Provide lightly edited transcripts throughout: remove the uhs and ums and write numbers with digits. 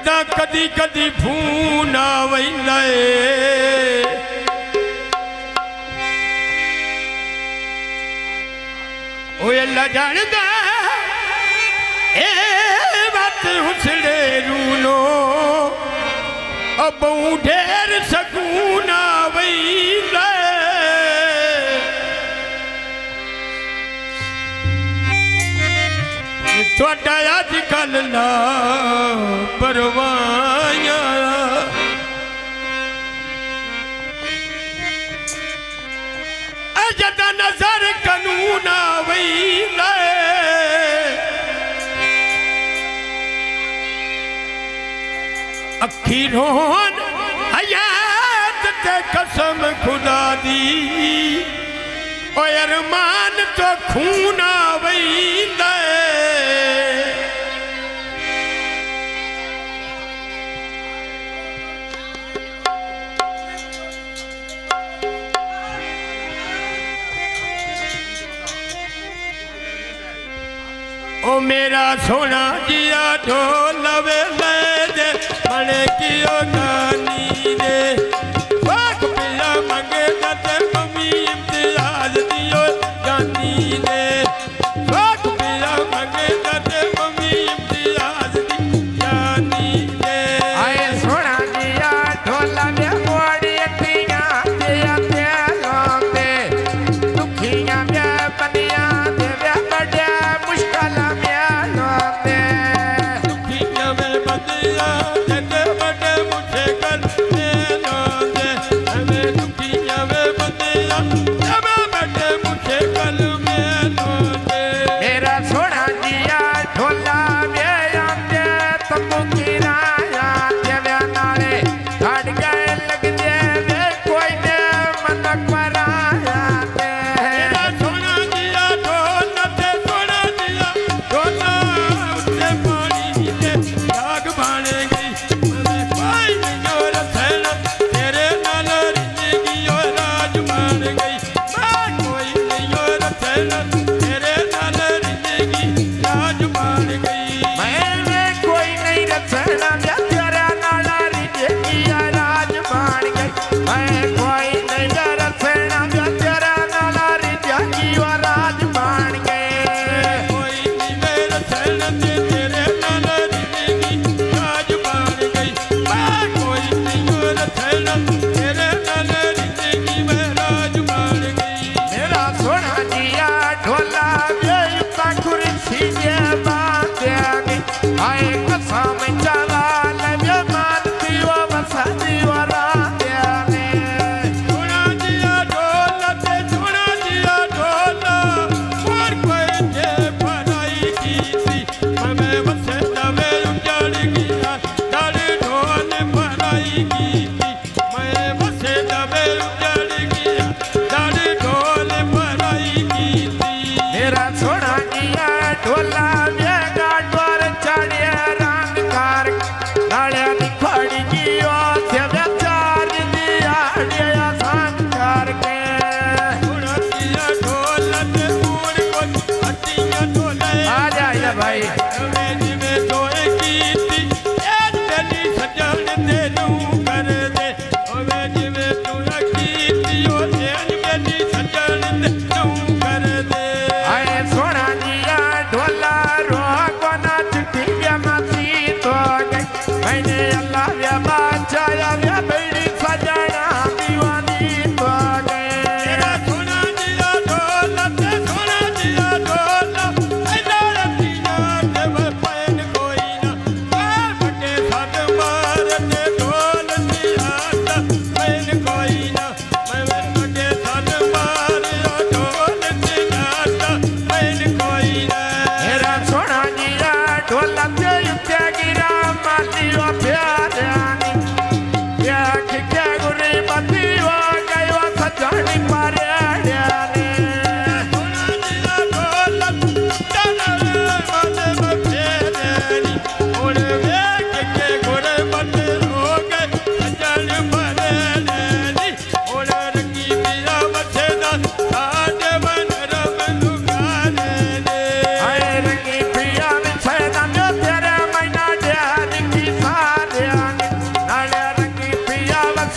जदा कदी कदी फोन आवेंदा ओ अल्लाह जानदा ए बात हुसड़े रूनो अब ढेर सकून आवेंदा थोड़ा अजकल ना परवाया जदा नजर कानून आवेंदा अखी रोन हयात ते कसम खुदा दी ओ अरमान तो खून आवेंदा ओ मेरा सोना जिया ढोल वे ले दे बड़े कियो गानी दे वाक पिया मंगे ते मम्मी इम्तियाज दियो गानी दे वाक पिया मंगे ते मम्मी इम्तियाज दी गानी दे आए सोना जिया ढोल वे मोड़ी तिया जिया तेलों दे दुखियां वे बनिया दे वे बड़े मुश्किल दुखियां में बदिया ते बड़े मुश्किल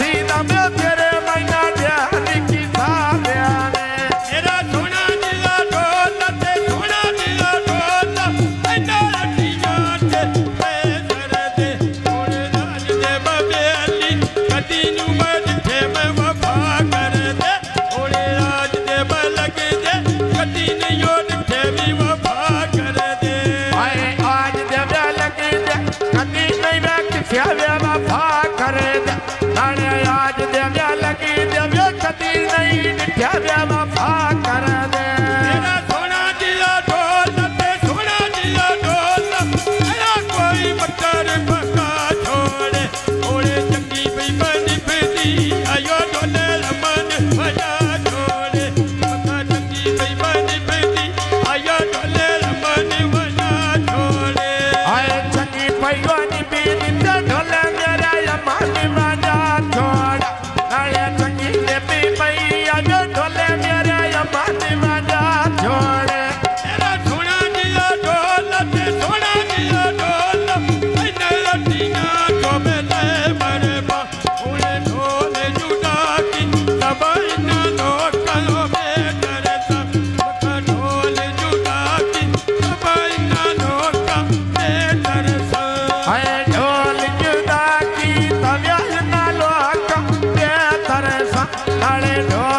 सीधा में तेरे मैना ध्यान की साध्याने मेरा सोना दिया ढोल ते सोना दिया ढोल ऐना लटिया ते पैसर दे थोड़े राज दे बबेली कदी नू मथे में वफा कर दे थोड़े राज दे बलग दे कदी नहीं ओठे भी वफा कर दे आए आज देवे लगी दे कदी नहीं वे किसे वे वफा करे दे नाले आज देवे लगी देवे कदी नहीं निठ्या वे वफा कर दे मेरा सोना दिया ढोल ते सोना दिया ढोल ऐना कोई मकर पका छोड़े ओले चंगी पई बनी फिरदी आयो ढोले रमन भजा छोड़े मका चंगी पई बनी फिरदी आयो ढोले रमन भजा छोड़े आए चंगी पैवानी बीनी ते ढोले मेरा यमानी मजा छोड़ नाले चंगी ने भी पैया जो ढोले मेरा यमानी मजा छोड़ मेरा सोना दिया ढोल ते सोना दिया ढोल ऐना लटिया तो मेले मरबा ओले ढोले जुड़ा की सब इना लोकलो में डरता मका ढोले जुड़ा की सब इना लोका में डरता आए ढोल जुदा की तव्या ना लोक बेहतर सा नाले ढोल